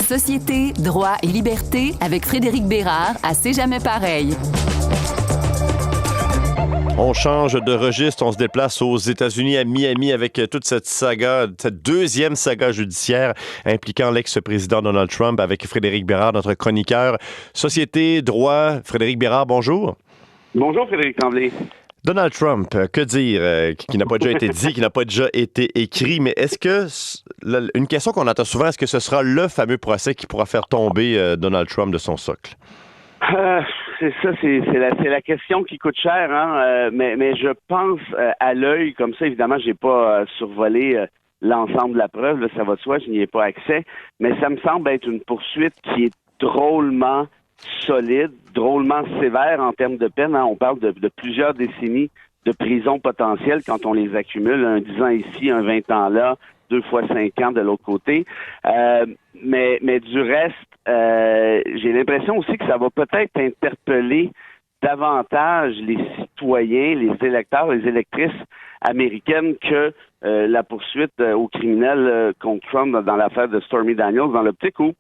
Société, droit et liberté avec Frédéric Bérard à C'est jamais pareil. On change de registre, on se déplace aux États-Unis, à Miami, avec toute cette saga, cette deuxième saga judiciaire impliquant l'ex-président Donald Trump, avec Frédéric Bérard, notre chroniqueur. Société, droit, Frédéric Bérard, bonjour. Bonjour Frédéric Tremblay. Donald Trump, que dire, qui n'a pas déjà été dit, qui n'a pas déjà été écrit, mais est-ce que, une question qu'on entend souvent, est-ce que ce sera le fameux procès qui pourra faire tomber Donald Trump de son socle? C'est ça, c'est la question qui coûte cher, hein. Mais je pense à l'œil, comme ça, évidemment, j'ai pas survolé l'ensemble de la preuve, là, ça va de soi, je n'y ai pas accès, mais ça me semble être une poursuite qui est drôlement solide, drôlement sévère en termes de peine, hein. On parle de plusieurs décennies de prison potentielle quand on les accumule, un 10 ans ici, un 20 ans là, 2 fois 5 ans de l'autre côté. Mais du reste, j'ai l'impression aussi que ça va peut-être interpeller davantage les citoyens, les électeurs, les électrices américaines que la poursuite aux criminels contre Trump dans l'affaire de Stormy Daniels, dans l'optique où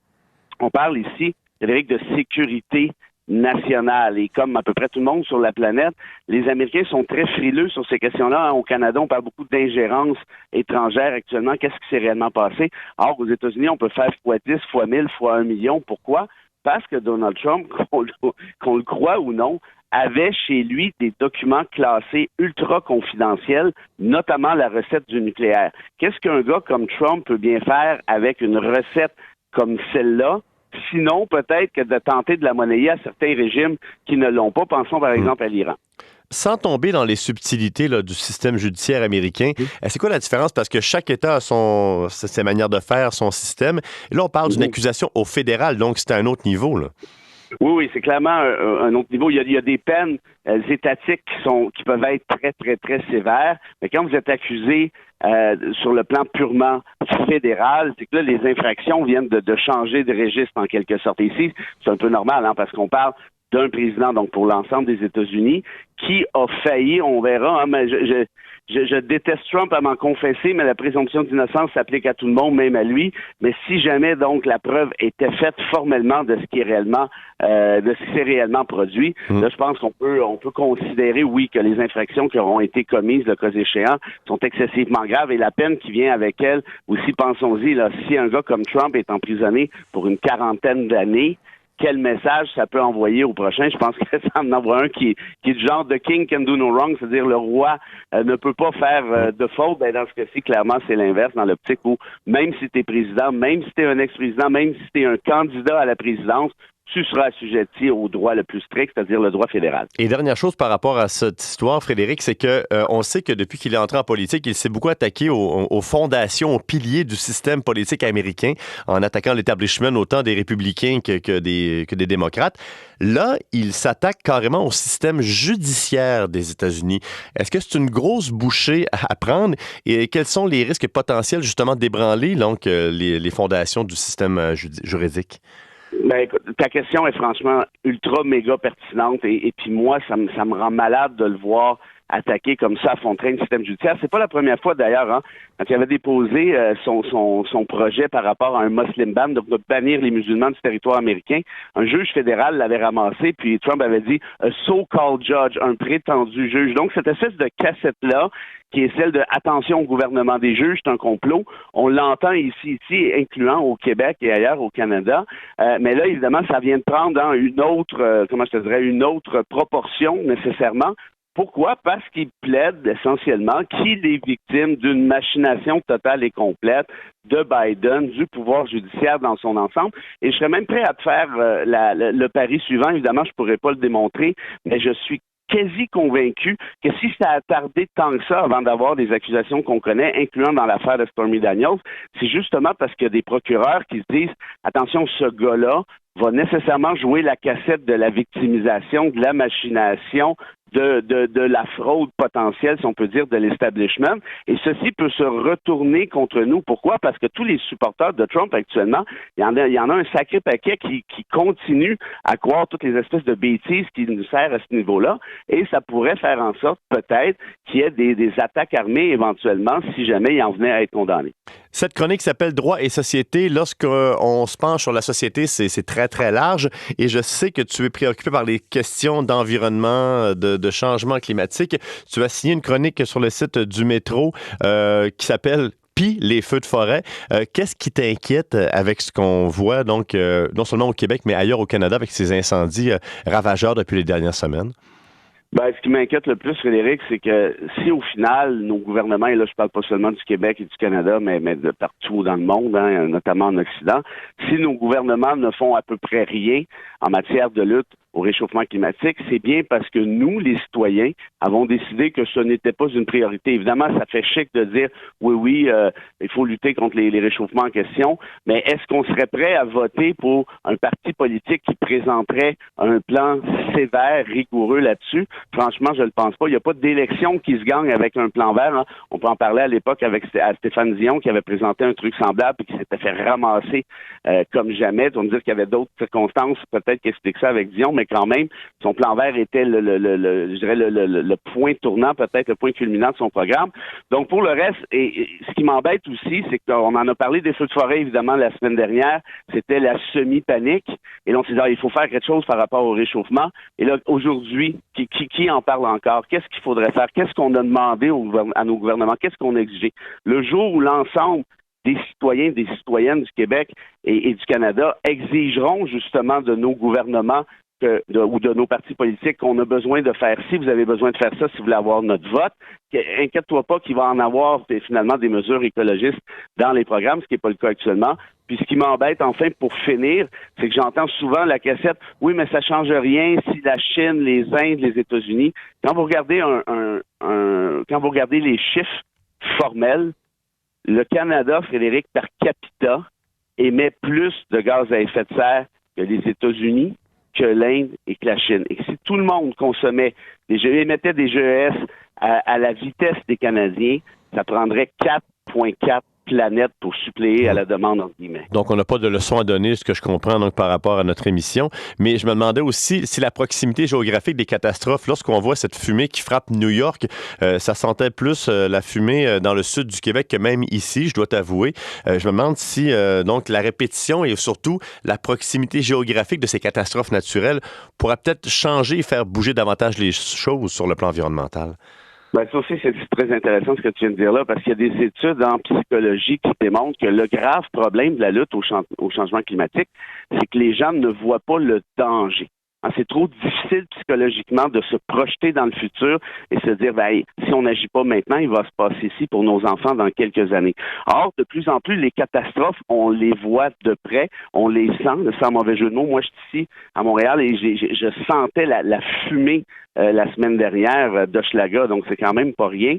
on parle ici, Frédéric, de sécurité nationale. Et comme à peu près tout le monde sur la planète, les Américains sont très frileux sur ces questions-là. Au Canada, on parle beaucoup d'ingérence étrangère actuellement. Qu'est-ce qui s'est réellement passé? Or, aux États-Unis, on peut faire x10, x1000, x1 million. Pourquoi? Parce que Donald Trump, qu'on le croit ou non, avait chez lui des documents classés ultra confidentiels, notamment la recette du nucléaire. Qu'est-ce qu'un gars comme Trump peut bien faire avec une recette comme celle-là? Sinon, peut-être que de tenter de la monnayer à certains régimes qui ne l'ont pas. Pensons par exemple à l'Iran. Sans tomber dans les subtilités là, du système judiciaire américain, c'est quoi la différence? Parce que chaque État a ses manières de faire, son système. Et là, on parle d'une accusation au fédéral, donc c'est à un autre niveau, là. Oui, c'est clairement un autre niveau. Il y a des peines étatiques qui peuvent être très, très, très sévères. Mais quand vous êtes accusé sur le plan purement fédéral, c'est que là, les infractions viennent de changer de registre en quelque sorte. Et ici, c'est un peu normal, hein, parce qu'on parle d'un président, donc pour l'ensemble des États-Unis, qui a failli, on verra, hein, mais je déteste Trump à m'en confesser, mais la présomption d'innocence s'applique à tout le monde, même à lui. Mais si jamais donc la preuve était faite formellement de ce qui est réellement, de ce qui s'est réellement produit, là je pense qu'on peut considérer, oui, que les infractions qui auront été commises, le cas échéant, sont excessivement graves et la peine qui vient avec elle, aussi pensons-y, là, si un gars comme Trump est emprisonné pour une quarantaine d'années, quel message ça peut envoyer au prochain? Je pense que ça en envoie un qui est du genre de king can do no wrong, c'est-à-dire le roi ne peut pas faire de faute. Ben, dans ce cas-ci, clairement, c'est l'inverse, dans l'optique où même si tu es président, même si tu es un ex-président, même si tu es un candidat à la présidence, tu seras assujetti au droit le plus strict, c'est-à-dire le droit fédéral. Et dernière chose par rapport à cette histoire, Frédéric, c'est que on sait que depuis qu'il est entré en politique, il s'est beaucoup attaqué aux fondations, aux piliers du système politique américain, en attaquant l'établissement autant des républicains que des démocrates. Là, il s'attaque carrément au système judiciaire des États-Unis. Est-ce que c'est une grosse bouchée à prendre? Et quels sont les risques potentiels, justement, d'ébranler donc, les fondations du système juridique? Ben, écoute, ta question est franchement ultra méga pertinente et puis moi, ça me rend malade de le voir attaquer comme ça à fond de train le système judiciaire. C'est pas la première fois d'ailleurs, hein, quand il avait déposé son projet par rapport à un Muslim ban, donc de bannir les musulmans du territoire américain. Un juge fédéral l'avait ramassé, puis Trump avait dit a so-called judge, un prétendu juge. Donc cette espèce de cassette-là, qui est celle de attention au gouvernement des juges, c'est un complot. On l'entend ici, incluant au Québec et ailleurs au Canada. Mais là, évidemment, ça vient de prendre une autre, une autre proportion nécessairement. Pourquoi? Parce qu'il plaide essentiellement qu'il est victime d'une machination totale et complète de Biden, du pouvoir judiciaire dans son ensemble. Et je serais même prêt à te faire le pari suivant. Évidemment, je ne pourrais pas le démontrer, mais je suis quasi convaincu que si ça a tardé tant que ça avant d'avoir des accusations qu'on connaît, incluant dans l'affaire de Stormy Daniels, c'est justement parce qu'il y a des procureurs qui se disent « Attention, ce gars-là va nécessairement jouer la cassette de la victimisation, de la machination, de la fraude potentielle, si on peut dire, de l'establishment. Et ceci peut se retourner contre nous. Pourquoi? Parce que tous les supporters de Trump actuellement, il y en a un sacré paquet qui continue à croire toutes les espèces de bêtises qui nous servent à ce niveau-là. Et ça pourrait faire en sorte, peut-être, qu'il y ait des attaques armées éventuellement, si jamais il en venait à être condamné. Cette chronique s'appelle Droit et société. Lorsqu'on se penche sur la société, c'est très, très large. Et je sais que tu es préoccupé par les questions d'environnement, de changement climatique. Tu as signé une chronique sur le site du Métro qui s'appelle Pis les feux de forêt. Qu'est-ce qui t'inquiète avec ce qu'on voit, donc, non seulement au Québec, mais ailleurs au Canada, avec ces incendies ravageurs depuis les dernières semaines? Ben, ce qui m'inquiète le plus, Frédéric, c'est que si au final, nos gouvernements, et là je parle pas seulement du Québec et du Canada, mais de partout dans le monde, hein, notamment en Occident, si nos gouvernements ne font à peu près rien en matière de lutte au réchauffement climatique, c'est bien parce que nous, les citoyens, avons décidé que ce n'était pas une priorité. Évidemment, ça fait chic de dire oui, il faut lutter contre les réchauffements en question, mais est-ce qu'on serait prêt à voter pour un parti politique qui présenterait un plan sévère, rigoureux là-dessus? Franchement, je ne le pense pas. Il n'y a pas d'élection qui se gagne avec un plan vert. Hein. On peut en parler à l'époque à Stéphane Dion qui avait présenté un truc semblable et qui s'était fait ramasser comme jamais. On me dire qu'il y avait d'autres circonstances, peut-être qui expliquent ça avec Dion, mais quand même, son plan vert était le point tournant, peut-être le point culminant de son programme. Donc, pour le reste, et ce qui m'embête aussi, c'est qu'on en a parlé des feux de forêt, évidemment, la semaine dernière. C'était la semi-panique. Et là, on s'est dit, il faut faire quelque chose par rapport au réchauffement. Et là, aujourd'hui, qui en parle encore? Qu'est-ce qu'il faudrait faire? Qu'est-ce qu'on a demandé à nos gouvernements? Qu'est-ce qu'on a exigé? Le jour où l'ensemble des citoyens, des citoyennes du Québec et du Canada exigeront justement de nos gouvernements ou de nos partis politiques qu'on a besoin de faire ci, vous avez besoin de faire ça si vous voulez avoir notre vote. Inquiète-toi pas qu'il va en avoir finalement des mesures écologistes dans les programmes, ce qui n'est pas le cas actuellement. Puis ce qui m'embête, enfin, pour finir, c'est que j'entends souvent la cassette, oui, mais ça change rien si la Chine, les Indes, les États-Unis. Quand vous regardez quand vous regardez les chiffres formels, le Canada, Frédéric, par capita, émet plus de gaz à effet de serre que les États-Unis, que l'Inde et que la Chine. Et si tout le monde émettait des GES à la vitesse des Canadiens, ça prendrait 4,4 planètes pour suppléer à la demande, entre guillemets. Donc, on n'a pas de leçon à donner, ce que je comprends donc par rapport à notre émission. Mais je me demandais aussi si la proximité géographique des catastrophes, lorsqu'on voit cette fumée qui frappe New York, ça sentait plus la fumée dans le sud du Québec que même ici, je dois t'avouer. Je me demande si donc la répétition et surtout la proximité géographique de ces catastrophes naturelles pourra peut-être changer et faire bouger davantage les choses sur le plan environnemental. Ben, ça aussi, c'est très intéressant ce que tu viens de dire là, parce qu'il y a des études en psychologie qui démontrent que le grave problème de la lutte au changement climatique, c'est que les gens ne voient pas le danger. C'est trop difficile psychologiquement de se projeter dans le futur et se dire, si on n'agit pas maintenant, il va se passer ici pour nos enfants dans quelques années. Or, de plus en plus, les catastrophes, on les voit de près, on les sent, sans mauvais jeu de mots. Moi, je suis ici à Montréal et je sentais la fumée la semaine dernière d'Hochelaga, donc c'est quand même pas rien.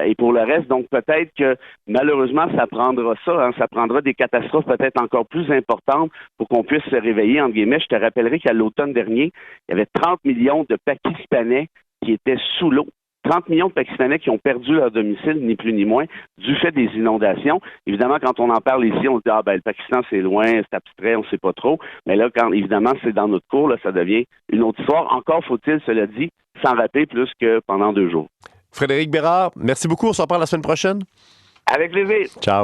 Et pour le reste, donc peut-être que malheureusement, ça prendra ça prendra des catastrophes peut-être encore plus importantes pour qu'on puisse se réveiller, entre guillemets. Je te rappellerai qu'à l'automne dernier, il y avait 30 millions de Pakistanais qui étaient sous l'eau. 30 millions de Pakistanais qui ont perdu leur domicile, ni plus ni moins, du fait des inondations. Évidemment, quand on en parle ici, on se dit, le Pakistan, c'est loin, c'est abstrait, on ne sait pas trop. Mais là, quand évidemment, c'est dans notre cours, là, ça devient une autre histoire. Encore faut-il, cela dit, s'en rappeler plus que pendant 2 jours. Frédéric Bérard, merci beaucoup. On se reparle la semaine prochaine. Avec plaisir. Ciao.